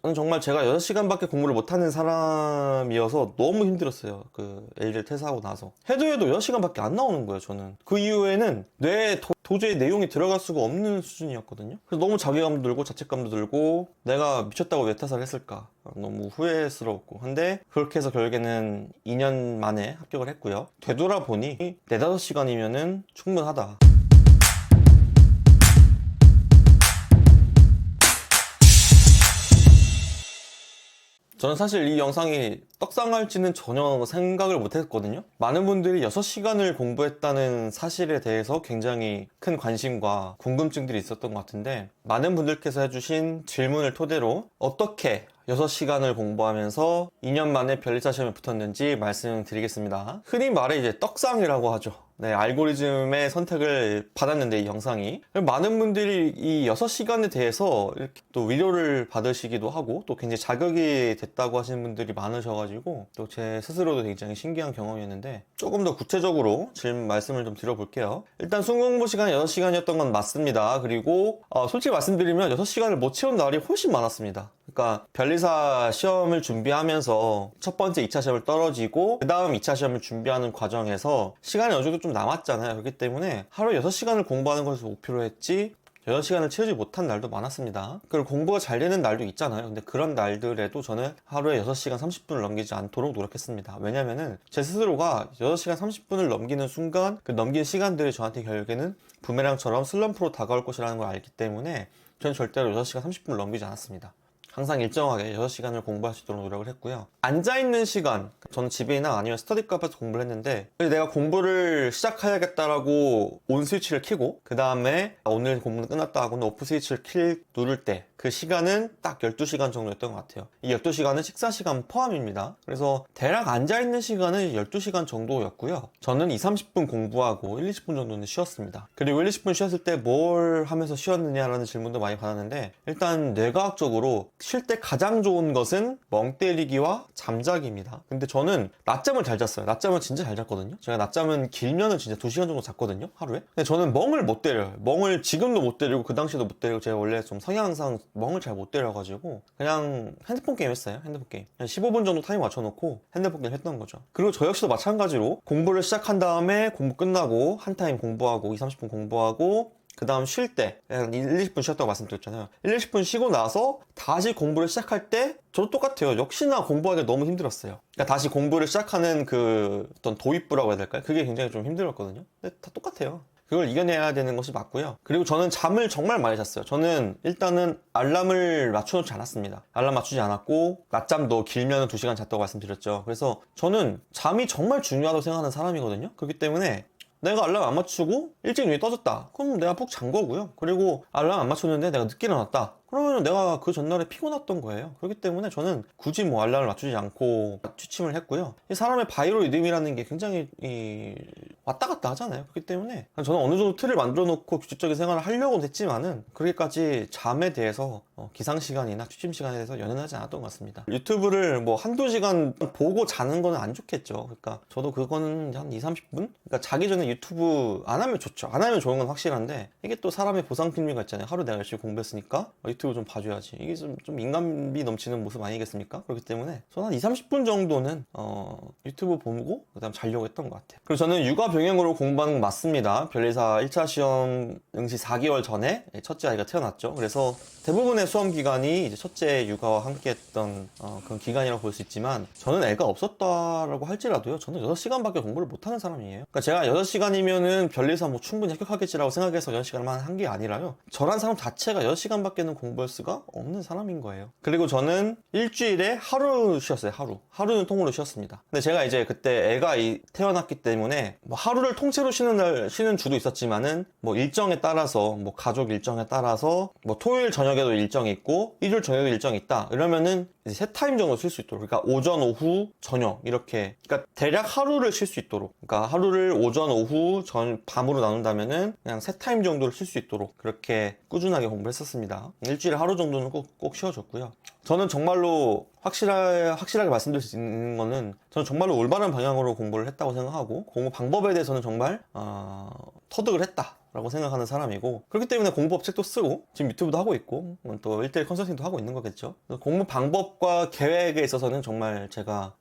저는 정말 제가 6시간밖에 공부를 못하는 사람이어서 너무 힘들었어요. 그 A를 퇴사하고 나서 해도 6시간밖에 안 나오는 거예요. 저는 그 이후에는 뇌에 도저히 내용이 들어갈 수가 없는 수준이었거든요. 그래서 너무 자괴감도 들고 자책감도 들고 내가 미쳤다고 왜 퇴사를 했을까 너무 후회스러웠고, 근데 그렇게 해서 결국에는 2년 만에 합격을 했고요. 되돌아보니 4, 5시간이면은 충분하다. 저는 사실 이 영상이 떡상할지는 전혀 생각을 못 했거든요. 많은 분들이 6시간을 공부했다는 사실에 대해서 굉장히 큰 관심과 궁금증들이 있었던 것 같은데, 많은 분들께서 해주신 질문을 토대로 어떻게 6시간을 공부하면서 2년 만에 변리사 시험에 붙었는지 말씀드리겠습니다. 흔히 말해 이제 떡상이라고 하죠. 네, 알고리즘의 선택을 받았는데 이 영상이 많은 분들이 이 6시간에 대해서 이렇게 또 위로를 받으시기도 하고 또 굉장히 자극이 됐다고 하시는 분들이 많으셔가지고 또 제 스스로도 굉장히 신기한 경험이었는데, 조금 더 구체적으로 말씀을 좀 드려볼게요. 일단 순공부 시간이 6시간이었던 건 맞습니다. 그리고 솔직히 말씀드리면 6시간을 못 채운 날이 훨씬 많았습니다. 그러니까 변리사 시험을 준비하면서 첫 번째 2차 시험을 떨어지고 그 다음 2차 시험을 준비하는 과정에서 시간이 어느 정도 좀 남았잖아요. 그렇기 때문에 하루에 6시간을 공부하는 것을 목표로 했지 6시간을 채우지 못한 날도 많았습니다. 그리고 공부가 잘 되는 날도 있잖아요. 근데 그런 날들에도 저는 하루에 6시간 30분을 넘기지 않도록 노력했습니다. 왜냐면은 제 스스로가 6시간 30분을 넘기는 순간 그 넘긴 시간들이 저한테 결국에는 부메랑처럼 슬럼프로 다가올 것이라는 걸 알기 때문에 저는 절대로 6시간 30분을 넘기지 않았습니다. 항상 일정하게 6시간을 공부할 수 있도록 노력을 했고요. 앉아있는 시간, 저는 집에나 아니면 스터디 카페에서 공부를 했는데, 내가 공부를 시작해야겠다라고 온 스위치를 켜고 그 다음에 오늘 공부는 끝났다 하고는 오프 스위치를 누를 때 그 시간은 딱 12시간 정도였던 것 같아요. 이 12시간은 식사 시간 포함입니다. 그래서 대략 앉아있는 시간은 12시간 정도였고요. 저는 30분 공부하고 20분 정도는 쉬었습니다. 그리고 20분 쉬었을 때 뭘 하면서 쉬었느냐라는 질문도 많이 받았는데, 일단 뇌과학적으로 쉴 때 가장 좋은 것은 멍 때리기와 잠자기입니다. 근데 저는 낮잠을 잘 잤어요. 낮잠은 진짜 잘 잤거든요. 제가 낮잠은 길면은 진짜 2시간 정도 잤거든요, 하루에. 근데 저는 멍을 못 때려요. 멍을 지금도 못 때리고 그 당시에도 못 때리고, 제가 원래 좀 성향상 멍을 잘 못 때려가지고 그냥 핸드폰 게임 했어요. 핸드폰 게임 한 15분 정도 타임 맞춰놓고 핸드폰 게임 했던 거죠. 그리고 저 역시도 마찬가지로 공부를 시작한 다음에 공부 끝나고 한 타임 공부하고 30분 공부하고 그 다음 쉴 때 1, 20분 쉬었다고 말씀드렸잖아요. 1, 20분 쉬고 나서 다시 공부를 시작할 때 저도 똑같아요. 역시나 공부하기가 너무 힘들었어요. 그러니까 다시 공부를 시작하는 그 어떤 도입부라고 해야 될까요? 그게 굉장히 좀 힘들었거든요. 근데 다 똑같아요. 그걸 이겨내야 되는 것이 맞고요. 그리고 저는 잠을 정말 많이 잤어요. 저는 일단은 알람을 맞춰놓지 않았습니다. 알람 맞추지 않았고 낮잠도 길면 2시간 잤다고 말씀드렸죠. 그래서 저는 잠이 정말 중요하다고 생각하는 사람이거든요. 그렇기 때문에 내가 알람 안 맞추고 일찍 눈이 떠졌다, 그럼 내가 푹 잔 거고요. 그리고 알람 안 맞췄는데 내가 늦게 일어났다, 그러면 내가 그 전날에 피곤했던 거예요. 그렇기 때문에 저는 굳이 뭐 알람을 맞추지 않고 취침을 했고요. 이 사람의 바이오 리듬이라는 게 굉장히 왔다 갔다 하잖아요. 그렇기 때문에 저는 어느 정도 틀을 만들어 놓고 규칙적인 생활을 하려고 했지만은 그렇게까지 잠에 대해서 기상시간이나 취침시간에 대해서 연연하지 않았던 것 같습니다. 유튜브를 뭐 한두 시간 보고 자는 거는 안 좋겠죠. 그러니까 저도 그거는 한 2, 30분? 그러니까 자기 전에 유튜브 안 하면 좋죠. 안 하면 좋은 건 확실한데, 이게 또 사람의 보상심리가 있잖아요. 하루 내가 열심히 공부했으니까 유튜브 좀 봐줘야지. 이게 좀 인간미 넘치는 모습 아니겠습니까? 그렇기 때문에 저는 한 2, 30분 정도는 유튜브 보고 그 다음 자려고 했던 것 같아요. 그리고 저는 육아 병행으로 공부하는 건 맞습니다. 변리사 1차 시험 응시 4개월 전에 첫째 아이가 태어났죠. 그래서 대부분의 수험 기간이 이제 첫째 육아와 함께 했던 그런 기간이라고 볼 수 있지만, 저는 애가 없었다라고 할지라도요, 저는 6시간밖에 공부를 못하는 사람이에요. 그러니까 제가 6시간이면은 변리사 뭐 충분히 합격하겠지라고 생각해서 6시간만 한 게 아니라요, 저란 사람 자체가 6시간밖에는 공부할 수가 없는 사람인 거예요. 그리고 저는 일주일에 하루 쉬었어요. 하루는 통으로 쉬었습니다. 근데 제가 이제 그때 애가 태어났기 때문에 뭐 하루를 통째로 쉬는 주도 있었지만은 뭐 일정에 따라서, 뭐 가족 일정에 따라서 뭐 토요일 저녁에도 일정이 있고 일요일 저녁에도 일정이 있다 이러면은 이제 3타임 정도 쉴 수 있도록, 그러니까 오전, 오후, 저녁 이렇게, 그러니까 대략 하루를 쉴 수 있도록, 그러니까 하루를 오전, 오후, 밤으로 나눈다면은 그냥 3타임 정도를 쉴 수 있도록 그렇게 꾸준하게 공부를 했었습니다. 일주일에 하루 정도는 꼭 쉬어줬고요. 저는 정말로 확실하게 말씀드릴 수 있는 거는, 저는 정말로 올바른 방향으로 공부를 했다고 생각하고, 공부 방법에 대해서는 정말 터득을 했다 라고 생각하는 사람이고, 그렇기 때문에 공부법 책도 쓰고 지금 유튜브도 하고 있고 또 1대1 컨설팅도 하고 있는 거겠죠. 공부 방법과 계획에 있어서는 정말 제가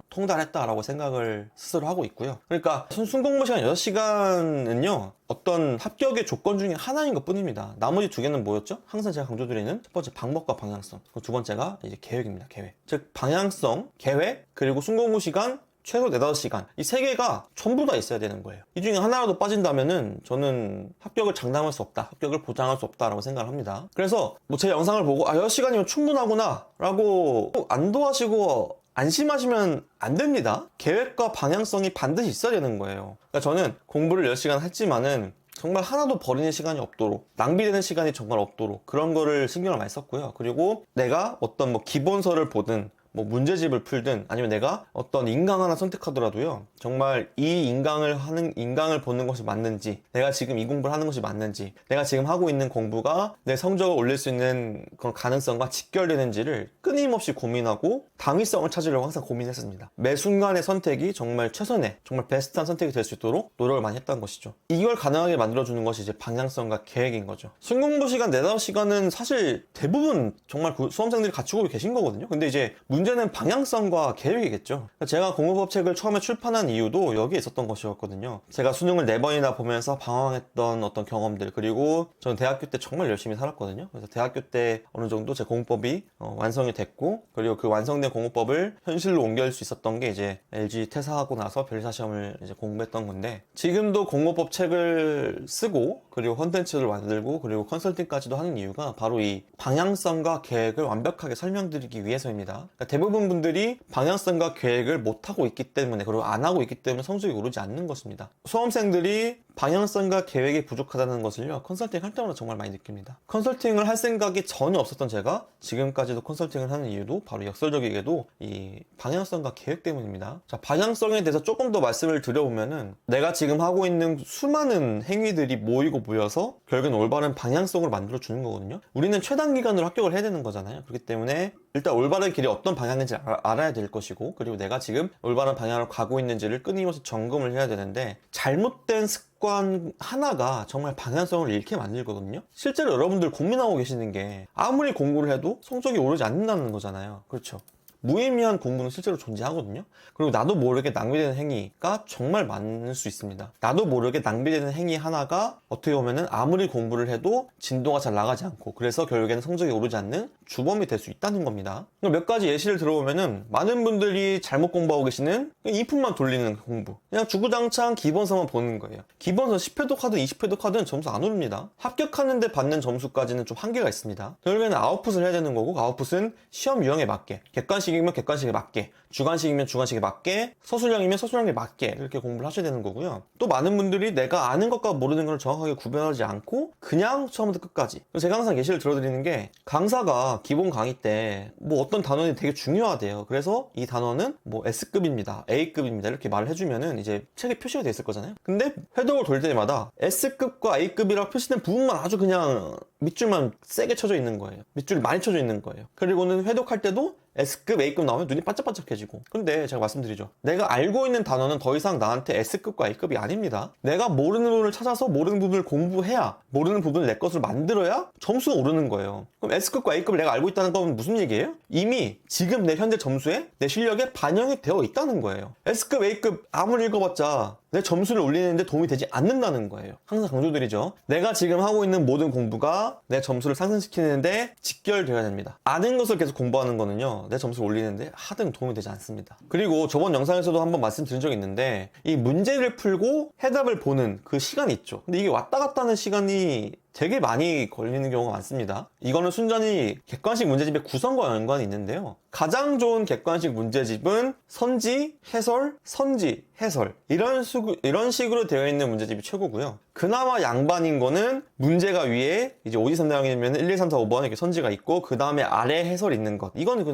통달했다라고 생각을 스스로 하고 있고요. 그러니까 순 공부 시간 6시간은요 어떤 합격의 조건 중에 하나인 것 뿐입니다. 나머지 두 개는 뭐였죠? 항상 제가 강조드리는 첫 번째 방법과 방향성, 두 번째가 이제 계획입니다. 계획. 즉 방향성, 계획, 그리고 순공부 시간 최소 4-5시간, 이 세 개가 전부 다 있어야 되는 거예요. 이 중에 하나라도 빠진다면은 저는 합격을 장담할 수 없다, 합격을 보장할 수 없다라고 생각을 합니다. 그래서 뭐 제 영상을 보고 6시간이면 충분하구나 라고 안도하시고 안심하시면 안 됩니다. 계획과 방향성이 반드시 있어야 되는 거예요. 그러니까 저는 공부를 10시간 했지만은 정말 하나도 버리는 시간이 없도록, 낭비되는 시간이 정말 없도록 그런 거를 신경을 많이 썼고요. 그리고 내가 어떤 뭐 기본서를 보든 뭐 문제집을 풀든 아니면 내가 어떤 인강 하나 선택하더라도요, 정말 이 인강을 보는 것이 맞는지, 내가 지금 이 공부를 하는 것이 맞는지, 내가 지금 하고 있는 공부가 내 성적을 올릴 수 있는 그런 가능성과 직결되는지를 끊임없이 고민하고 당위성을 찾으려고 항상 고민했습니다. 매 순간의 선택이 정말 최선의, 정말 베스트한 선택이 될 수 있도록 노력을 많이 했던 것이죠. 이걸 가능하게 만들어주는 것이 이제 방향성과 계획인 거죠. 순공부 시간 4-5시간은 사실 대부분 정말 수험생들이 갖추고 계신 거거든요. 근데 이제 문제는 방향성과 계획이겠죠. 제가 공부법 책을 처음에 출판한 이유도 여기에 있었던 것이었거든요. 제가 수능을 4번이나 보면서 방황했던 어떤 경험들, 그리고 저는 대학교 때 정말 열심히 살았거든요. 그래서 대학교 때 어느 정도 제 공부법이 완성이 됐고, 그리고 그 완성된 공부법을 현실로 옮길 수 있었던 게 이제 LG 퇴사하고 나서 별사 시험을 이제 공부했던 건데, 지금도 공부법 책을 쓰고 그리고 콘텐츠를 만들고 그리고 컨설팅까지도 하는 이유가 바로 이 방향성과 계획을 완벽하게 설명드리기 위해서입니다. 그러니까 대부분 분들이 방향성과 계획을 못하고 있기 때문에, 그리고 안 하고 있기 때문에 성적이 오르지 않는 것입니다. 수험생들이 방향성과 계획이 부족하다는 것을요, 컨설팅 할 때마다 정말 많이 느낍니다. 컨설팅을 할 생각이 전혀 없었던 제가 지금까지도 컨설팅을 하는 이유도 바로 역설적이게도 이 방향성과 계획 때문입니다. 자, 방향성에 대해서 조금 더 말씀을 드려보면은, 내가 지금 하고 있는 수많은 행위들이 모이고 모여서 결국엔 올바른 방향성을 만들어 주는 거거든요. 우리는 최단 기간으로 합격을 해야 되는 거잖아요. 그렇기 때문에 일단 올바른 길이 어떤 방향인지 알아야 될 것이고, 그리고 내가 지금 올바른 방향으로 가고 있는지를 끊임없이 점검을 해야 되는데, 잘못된 습관 하나가 정말 방향성을 잃게 만들거든요. 실제로 여러분들 고민하고 계시는 게 아무리 공부를 해도 성적이 오르지 않는다는 거잖아요. 그렇죠? 무의미한 공부는 실제로 존재하거든요. 그리고 나도 모르게 낭비되는 행위가 정말 많을 수 있습니다. 나도 모르게 낭비되는 행위 하나가 어떻게 보면은 아무리 공부를 해도 진도가 잘 나가지 않고, 그래서 결국에는 성적이 오르지 않는 주범이 될 수 있다는 겁니다. 몇 가지 예시를 들어보면은, 많은 분들이 잘못 공부하고 계시는 이품만 돌리는 공부, 그냥 주구장창 기본서만 보는 거예요. 기본서 10회독 하든 20회독 하든 점수 안 오릅니다. 합격하는데 받는 점수까지는 좀 한계가 있습니다. 결국에는 아웃풋을 해야 되는 거고, 아웃풋은 시험 유형에 맞게, 객관식이면 객관식에 맞게, 주관식이면 주관식에 맞게, 서술형이면 서술형에 맞게 이렇게 공부를 하셔야 되는 거고요. 또 많은 분들이 내가 아는 것과 모르는 걸 정확하게 구별하지 않고 그냥 처음부터 끝까지, 제가 항상 예시를 들어드리는 게, 강사가 기본 강의 때 뭐 어떤 단원이 되게 중요하대요. 그래서 이 단원은 뭐 S급입니다, A급입니다 이렇게 말을 해주면은 이제 책에 표시가 돼 있을 거잖아요. 근데 회독을 돌 때마다 S급과 A급이라고 표시된 부분만 아주 그냥 밑줄만 세게 쳐져 있는 거예요. 밑줄이 많이 쳐져 있는 거예요. 그리고는 회독할 때도 S급, A급 나오면 눈이 반짝반짝해지고. 근데 제가 말씀드리죠, 내가 알고 있는 단어는 더 이상 나한테 S급과 A급이 아닙니다. 내가 모르는 부분을 찾아서 모르는 부분을 공부해야, 모르는 부분을 내 것으로 만들어야 점수가 오르는 거예요. 그럼 S급과 A급을 내가 알고 있다는 건 무슨 얘기예요? 이미 지금 내 현재 점수에, 내 실력에 반영이 되어 있다는 거예요. S급, A급 아무리 읽어봤자 내 점수를 올리는데 도움이 되지 않는다는 거예요. 항상 강조드리죠. 내가 지금 하고 있는 모든 공부가 내 점수를 상승시키는데 직결되어야 됩니다. 아는 것을 계속 공부하는 거는요, 내 점수를 올리는데 하등 도움이 되지 않습니다. 그리고 저번 영상에서도 한번 말씀드린 적이 있는데, 이 문제를 풀고 해답을 보는 그 시간이 있죠. 근데 이게 왔다 갔다 하는 시간이 되게 많이 걸리는 경우가 많습니다. 이거는 순전히 객관식 문제집의 구성과 연관이 있는데요. 가장 좋은 객관식 문제집은 선지, 해설, 선지, 해설 이런 식으로 되어 있는 문제집이 최고고요. 그나마 양반인 거는 문제가 위에 이제 5, 2, 3, 4학년이면 1, 2, 3, 4, 5번 이렇게 선지가 있고, 그 다음에 아래 해설 있는 것. 이거는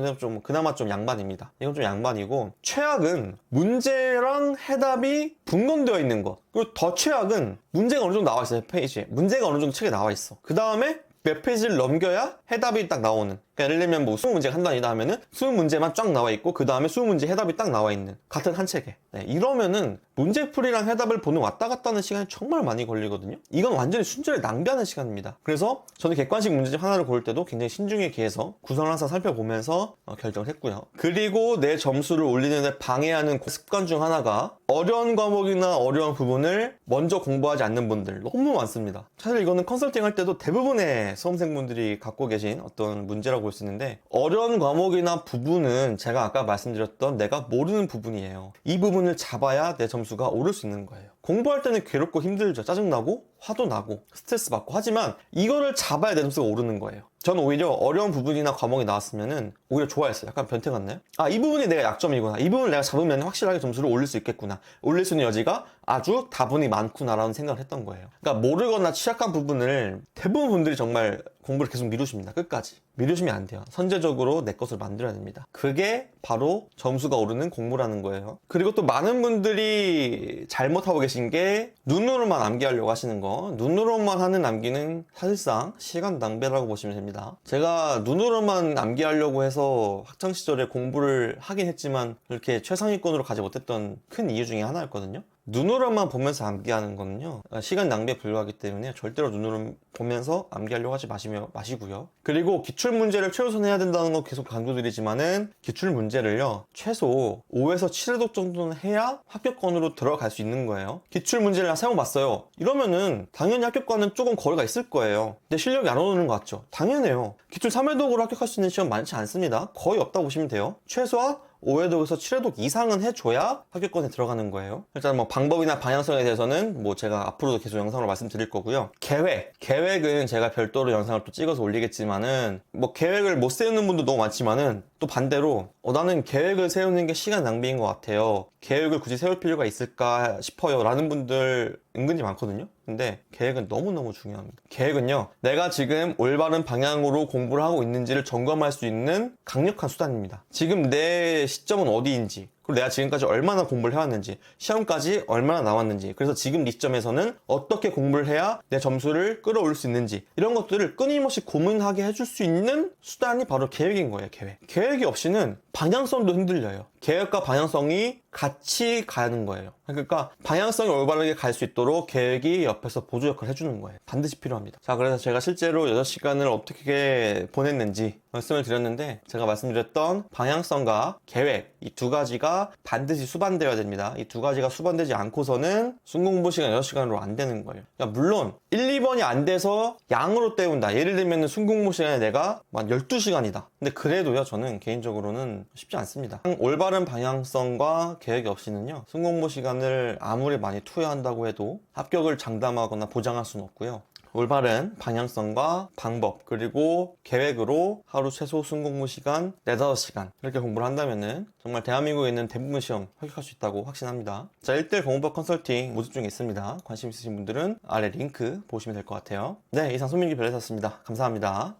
그나마 좀 양반입니다. 이건 좀 양반이고, 최악은 문제랑 해답이 분건되어 있는 것. 그리고 더 최악은 문제가 어느 정도 나와 있어요. 페이지에 문제가 어느 정도 책에 나와 있어. 그 다음에 몇 페이지를 넘겨야 해답이 딱 나오는 그러니까 예를 들면 뭐 20문제가 한 단위다 하면은 20문제만 쫙 나와 있고 그 다음에 20문제 해답이 딱 나와 있는 같은 한 책에. 네, 이러면은 문제풀이랑 해답을 보는 왔다 갔다 하는 시간이 정말 많이 걸리거든요. 이건 완전히 순전히 낭비하는 시간입니다. 그래서 저는 객관식 문제집 하나를 고를 때도 굉장히 신중하게 기해서 구성을 항상 살펴보면서 결정을 했고요. 그리고 내 점수를 올리는 데 방해하는 습관 중 하나가 어려운 과목이나 어려운 부분을 먼저 공부하지 않는 분들 너무 많습니다. 사실 이거는 컨설팅 할 때도 대부분의 수험생분들이 갖고 계신 어떤 문제라고 볼 수 있는데, 어려운 과목이나 부분은 제가 아까 말씀드렸던 내가 모르는 부분이에요. 이 부분을 잡아야 내 점수가 오를 수 있는 거예요. 공부할 때는 괴롭고 힘들죠. 짜증나고 화도 나고 스트레스 받고, 하지만 이거를 잡아야 내 점수가 오르는 거예요. 저는 오히려 어려운 부분이나 과목이 나왔으면은 오히려 좋아했어요. 약간 변태 같나요? 아, 이 부분이 내가 약점이구나, 이 부분을 내가 잡으면 확실하게 점수를 올릴 수 있겠구나, 올릴 수 있는 여지가 아주 다분히 많구나 라는 생각을 했던 거예요. 그러니까 모르거나 취약한 부분을 대부분 분들이 정말 공부를 계속 미루십니다. 끝까지 미루시면 안 돼요. 선제적으로 내 것을 만들어야 됩니다. 그게 바로 점수가 오르는 공부라는 거예요. 그리고 또 많은 분들이 잘못하고 계신 게 눈으로만 암기하려고 하시는 거. 눈으로만 하는 암기는 사실상 시간 낭비라고 보시면 됩니다. 제가 눈으로만 암기하려고 해서 학창시절에 공부를 하긴 했지만 이렇게 최상위권으로 가지 못했던 큰 이유 중에 하나였거든요. 눈으로만 보면서 암기하는 거는요, 시간 낭비에 불과하기 때문에 절대로 눈으로 보면서 암기하려고 하지 마시고요. 그리고 기출문제를 최우선 해야 된다는 거 계속 강조드리지만은, 기출문제를요 최소 5에서 7회독 정도는 해야 합격권으로 들어갈 수 있는 거예요. 기출문제를 세워봤어요 이러면은 당연히 합격권은 조금 거리가 있을 거예요. 근데 실력이 안 오르는 것 같죠? 당연해요. 기출 3회독으로 합격할 수 있는 시험 많지 않습니다. 거의 없다고 보시면 돼요. 최소한 5회독에서 7회독 이상은 해줘야 합격권에 들어가는 거예요. 일단 뭐 방법이나 방향성에 대해서는 뭐 제가 앞으로도 계속 영상으로 말씀드릴 거고요. 계획은 제가 별도로 영상을 또 찍어서 올리겠지만은, 뭐 계획을 못 세우는 분도 너무 많지만은, 또 반대로 나는 계획을 세우는 게 시간 낭비인 것 같아요, 계획을 굳이 세울 필요가 있을까 싶어요 라는 분들 은근히 많거든요. 근데 계획은 너무너무 중요합니다. 계획은요, 내가 지금 올바른 방향으로 공부를 하고 있는지를 점검할 수 있는 강력한 수단입니다. 지금 내 시점은 어디인지, 그리고 내가 지금까지 얼마나 공부를 해왔는지, 시험까지 얼마나 나왔는지, 그래서 지금 이 시점에서는 어떻게 공부를 해야 내 점수를 끌어올릴 수 있는지, 이런 것들을 끊임없이 고민하게 해줄 수 있는 수단이 바로 계획인 거예요. 계획이 없이는 방향성도 흔들려요. 계획과 방향성이 같이 가는 거예요. 그러니까 방향성이 올바르게 갈 수 있도록 계획이 옆에서 보조 역할을 해주는 거예요. 반드시 필요합니다. 자, 그래서 제가 실제로 6시간을 어떻게 보냈는지 말씀을 드렸는데, 제가 말씀드렸던 방향성과 계획, 이 두 가지가 반드시 수반되어야 됩니다. 이 두 가지가 수반되지 않고서는 순공부 시간 6시간으로 안 되는 거예요. 그러니까 물론 1, 2번이 안 돼서 양으로 때운다, 예를 들면 순공부 시간에 내가 한 12시간이다. 근데 그래도요, 저는 개인적으로는 쉽지 않습니다. 올바른 방향성과 계획이 없이는요, 순공부 시간을 아무리 많이 투여한다고 해도 합격을 장담하거나 보장할 수는 없고요. 올바른 방향성과 방법, 그리고 계획으로 하루 최소 순공부 시간 4, 5시간 이렇게 공부를 한다면은 정말 대한민국에 있는 대부분 시험 합격할 수 있다고 확신합니다. 자, 1대1 공부법 컨설팅 모집 중에 있습니다. 관심 있으신 분들은 아래 링크 보시면 될 것 같아요. 네, 이상 손민기 변호사였습니다. 감사합니다.